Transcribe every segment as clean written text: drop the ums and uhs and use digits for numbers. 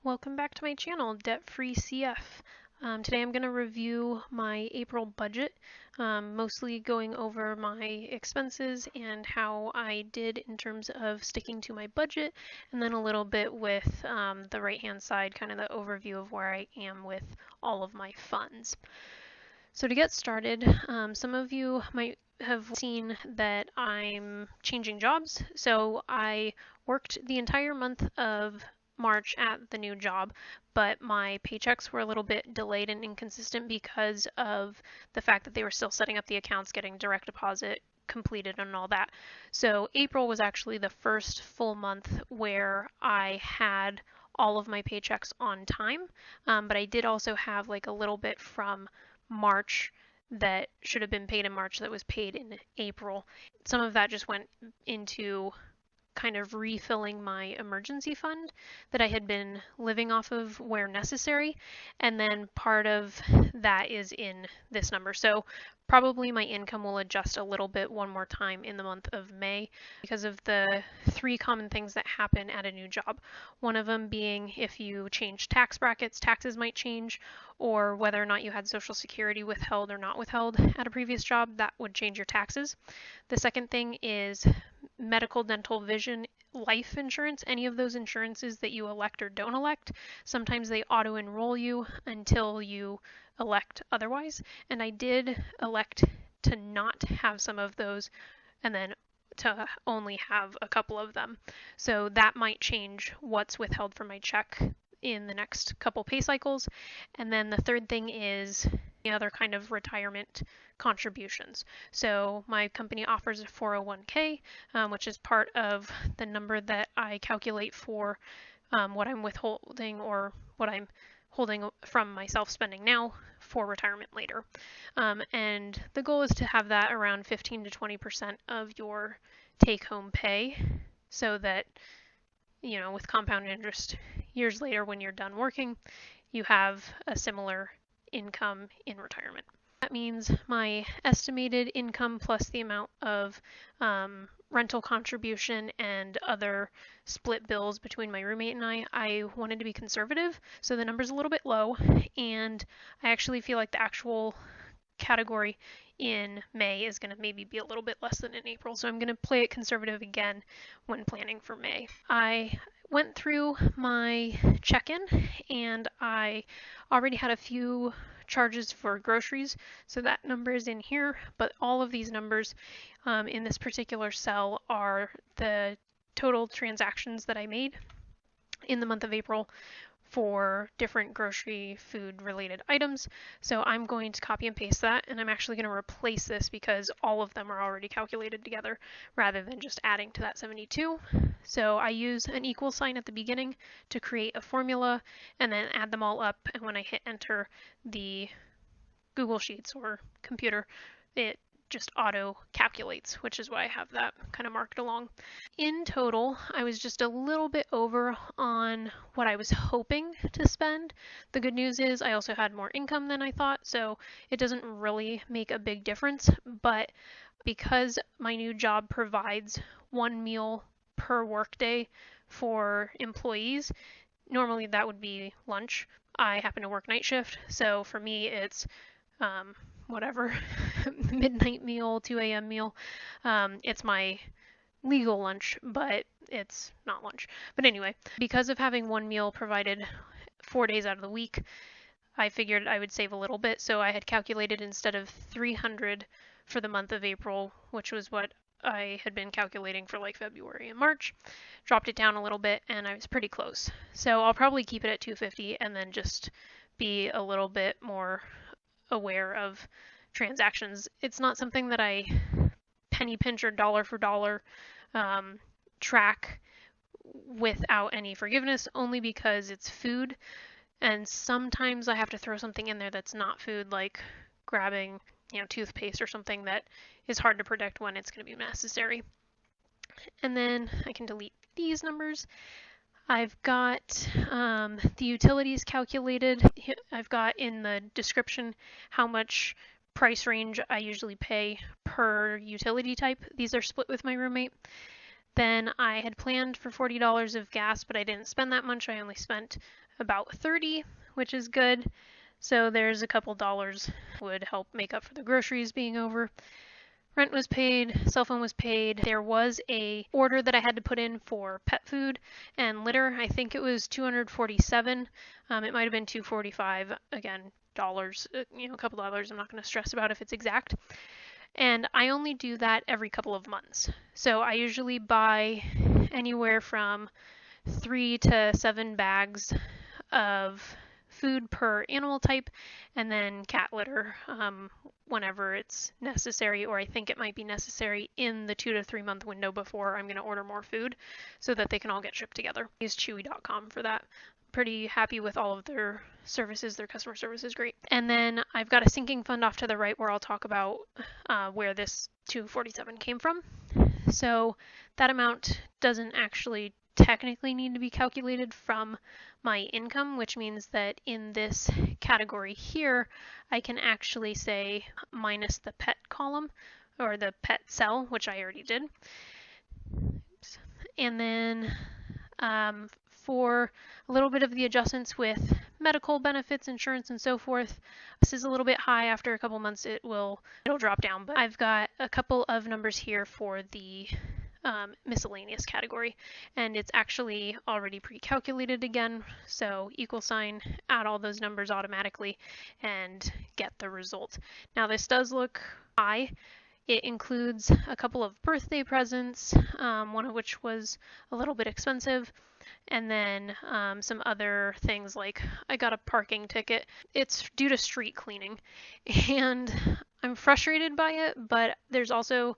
Welcome back to my channel, DebtFree CF. Today I'm going to review my April budget, mostly going over my expenses and how I did in terms of sticking to my budget, and then a little bit with the right-hand side, kind of the overview of where I am with all of my funds. So to get started, some of you might have seen that I'm changing jobs. So I worked the entire month of March at the new job, but my paychecks were a little bit delayed and inconsistent because of the fact that they were still setting up the accounts, getting direct deposit completed and all that. So April was actually the first full month where I had all of my paychecks on time, but I did also have like a little bit from March that should have been paid in March that was paid in April. Some of that just went into kind of refilling my emergency fund that I had been living off of where necessary, and then part of that is in this number. So probably my income will adjust a little bit one more time in the month of May because of the three common things that happen at a new job. One of them being if you change tax brackets, taxes might change, or whether or not you had Social Security withheld or not withheld at a previous job, that would change your taxes. The second thing is medical, dental, vision, life insurance, any of those insurances that you elect or don't elect. Sometimes they auto enroll you until you elect otherwise. And I did elect to not have some of those and then to only have a couple of them. So that might change what's withheld from my check in the next couple pay cycles. And then the third thing is the other kind of retirement contributions. So my company offers a 401k, which is part of the number that I calculate for what I'm withholding or what I'm holding from myself spending now for retirement later. And the goal is to have that around 15 to 20% of your take-home pay so that, you know, with compound interest years later when you're done working, you have a similar income in retirement. That means my estimated income plus the amount of rental contribution and other split bills between my roommate and I wanted to be conservative, so the number's a little bit low, and I actually feel like the actual category in May is going to maybe be a little bit less than in April, so I'm going to play it conservative again when planning for May. I went through my check-in and I already had a few charges for groceries, so that number is in here, but all of these numbers in this particular cell are the total transactions that I made in the month of April for different grocery food related items. So I'm going to copy and paste that, and I'm actually going to replace this because all of them are already calculated together rather than just adding to that 72. So I use an equal sign at the beginning to create a formula and then add them all up, and when I hit enter, the Google Sheets or computer, it just auto calculates, which is why I have that kind of marked along. In total, I was just a little bit over on what I was hoping to spend. The good news is I also had more income than I thought, so it doesn't really make a big difference, but because my new job provides one meal per workday for employees, normally that would be lunch. I happen to work night shift, so for me it's whatever, midnight meal, 2 a.m. meal. It's my legal lunch, but it's not lunch. But anyway, because of having one meal provided 4 days out of the week, I figured I would save a little bit. So I had calculated instead of 300 for the month of April, which was what I had been calculating for like February and March, dropped it down a little bit, and I was pretty close. So I'll probably keep it at 250 and then just be a little bit more aware of transactions. It's not something that I penny pinch or dollar for dollar track without any forgiveness, only because it's food, and sometimes I have to throw something in there that's not food, like grabbing, you know, toothpaste or something that is hard to predict when it's going to be necessary. And then I can delete these numbers. I've got the utilities calculated. I've got in the description how much price range I usually pay per utility type. These are split with my roommate. Then I had planned for $40 of gas, but I didn't spend that much. I only spent about $30, which is good. So there's a couple dollars would help make up for the groceries being over. Rent was paid, cell phone was paid. There was a order that I had to put in for pet food and litter. I think it was $247. It might have been $245. Again, dollars, a couple dollars. I'm not going to stress about if it's exact. And I only do that every couple of months. So I usually buy anywhere from 3 to 7 bags of food per animal type, and then cat litter whenever it's necessary, or I think it might be necessary in the 2 to 3 month window before I'm going to order more food so that they can all get shipped together. I use Chewy.com for that. Pretty happy with all of their services. Their customer service is great. And then I've got a sinking fund off to the right where I'll talk about where this $247 came from. So that amount doesn't actually technically need to be calculated from my income, which means that in this category here, I can actually say minus the pet column or the pet cell, which I already did. Oops. And then for a little bit of the adjustments with medical benefits, insurance, and so forth, this is a little bit high. After a couple months, it'll drop down, but I've got a couple of numbers here for the miscellaneous category, and it's actually already pre-calculated again, so equal sign, add all those numbers automatically and get the result. Now this does look high. It includes a couple of birthday presents, one of which was a little bit expensive, and then some other things like I got a parking ticket. It's due to street cleaning, and I'm frustrated by it, but there's also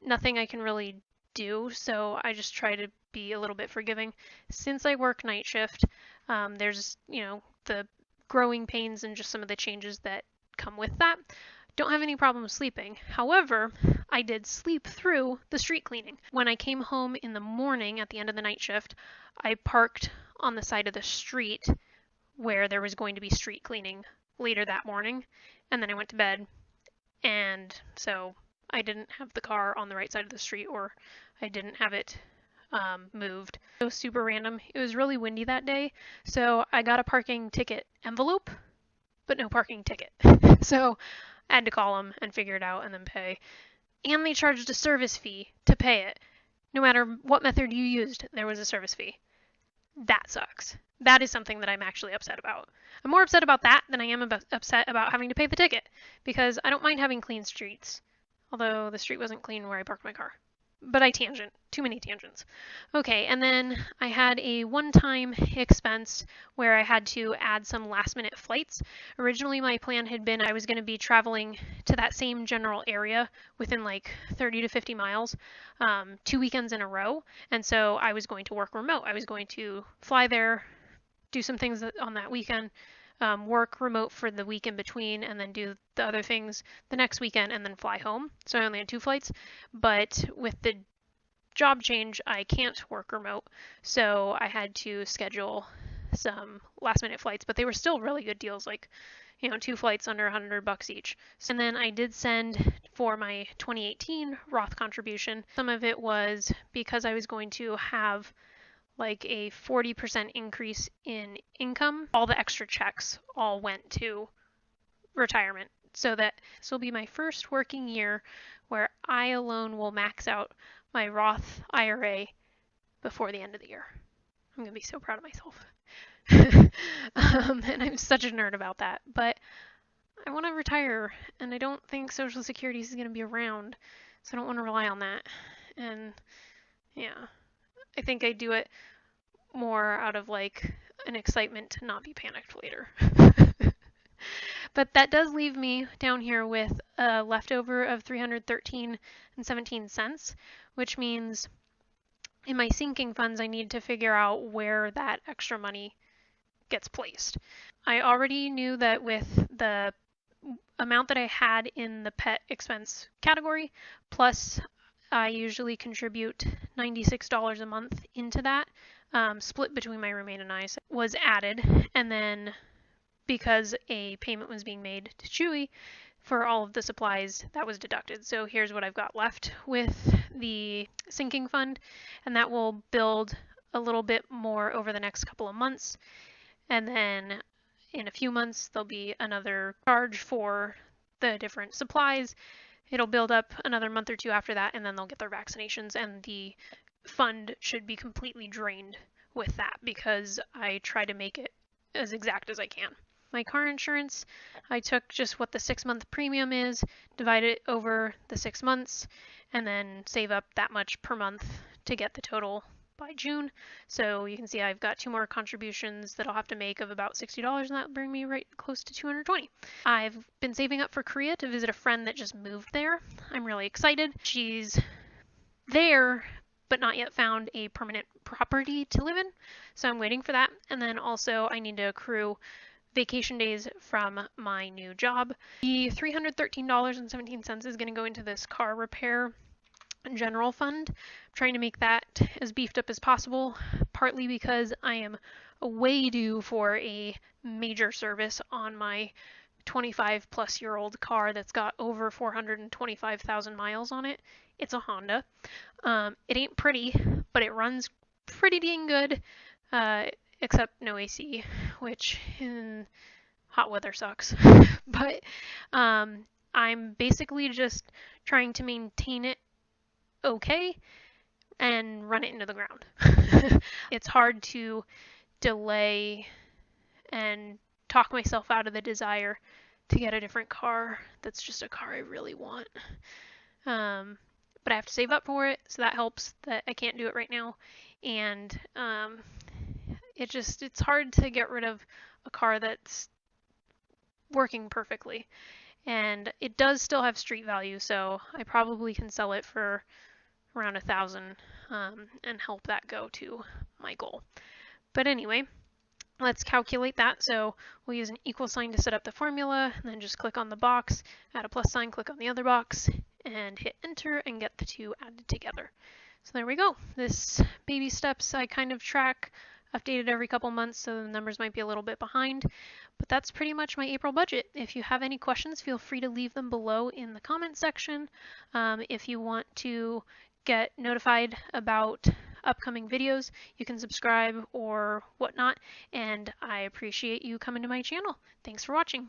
nothing I can really do, so I just try to be a little bit forgiving. Since I work night shift, there's the growing pains and just some of the changes that come with that. Don't have any problem sleeping. However, I did sleep through the street cleaning. When I came home in the morning at the end of the night shift, I parked on the side of the street where there was going to be street cleaning later that morning, and then I went to bed, and so I didn't have the car on the right side of the street, or I didn't have it moved. It was super random. It was really windy that day, so I got a parking ticket envelope, but no parking ticket. So I had to call them and figure it out and then pay. And they charged a service fee to pay it. No matter what method you used, there was a service fee. That sucks. That is something that I'm actually upset about. I'm more upset about that than I am upset about having to pay the ticket, because I don't mind having clean streets. Although the street wasn't clean where I parked my car. But I tangent. Too many tangents. Okay, and then I had a one-time expense where I had to add some last-minute flights. Originally, my plan had been I was going to be traveling to that same general area within like 30 to 50 miles 2 weekends in a row. And so I was going to work remote. I was going to fly there, do some things on that weekend, work remote for the week in between, and then do the other things the next weekend and then fly home. So I only had 2 flights, but with the job change, I can't work remote. So I had to schedule some last minute flights, but they were still really good deals, like 2 flights under $100 each. And then I did send for my 2018 Roth contribution. Some of it was because I was going to have like a 40% increase in income. All the extra checks all went to retirement. So that this will be my first working year where I alone will max out my Roth IRA before the end of the year. I'm going to be so proud of myself. And I'm such a nerd about that. But I want to retire, and I don't think Social Security is going to be around, so I don't want to rely on that. And yeah, I think I do it more out of like an excitement to not be panicked later. But that does leave me down here with a leftover of $313.17, which means in my sinking funds I need to figure out where that extra money gets placed. I already knew that with the amount that I had in the pet expense category, plus I usually contribute $96 a month into that, split between my roommate and I, was added, and then because a payment was being made to Chewy for all of the supplies that was deducted. So here's what I've got left with the sinking fund, and that will build a little bit more over the next couple of months. And then in a few months, there'll be another charge for the different supplies. It'll build up another month or two after that, and then they'll get their vaccinations, and the fund should be completely drained with that because I try to make it as exact as I can. My car insurance, I took just what the 6-month premium is, divide it over the 6 months, and then save up that much per month to get the total by June. So you can see I've got 2 more contributions that I'll have to make of about $60, and that'll bring me right close to $220. I've been saving up for Korea to visit a friend that just moved there. I'm really excited. She's there, but not yet found a permanent property to live in, so I'm waiting for that. And then also I need to accrue vacation days from my new job. The $313.17 is going to go into this car repair general fund. I'm trying to make that as beefed up as possible, partly because I am way due for a major service on my 25-plus-year-old car that's got over 425,000 miles on it. It's a Honda. It ain't pretty, but it runs pretty dang good, except no AC, which in hot weather sucks. But I'm basically just trying to maintain it okay and run it into the ground. It's hard to delay and talk myself out of the desire to get a different car that's just a car I really want. But I have to save up for it, so that helps that I can't do it right now. And it's hard to get rid of a car that's working perfectly. And it does still have street value, so I probably can sell it for around $1,000 and help that go to my goal. But anyway, let's calculate that. So we'll use an equal sign to set up the formula, and then just click on the box, add a plus sign, click on the other box, and hit enter and get the two added together. So there we go. This baby steps I kind of track, updated every couple months, so the numbers might be a little bit behind. But that's pretty much my April budget. If you have any questions, feel free to leave them below in the comment section. If you want to get notified about upcoming videos, you can subscribe or whatnot, and I appreciate you coming to my channel. Thanks for watching.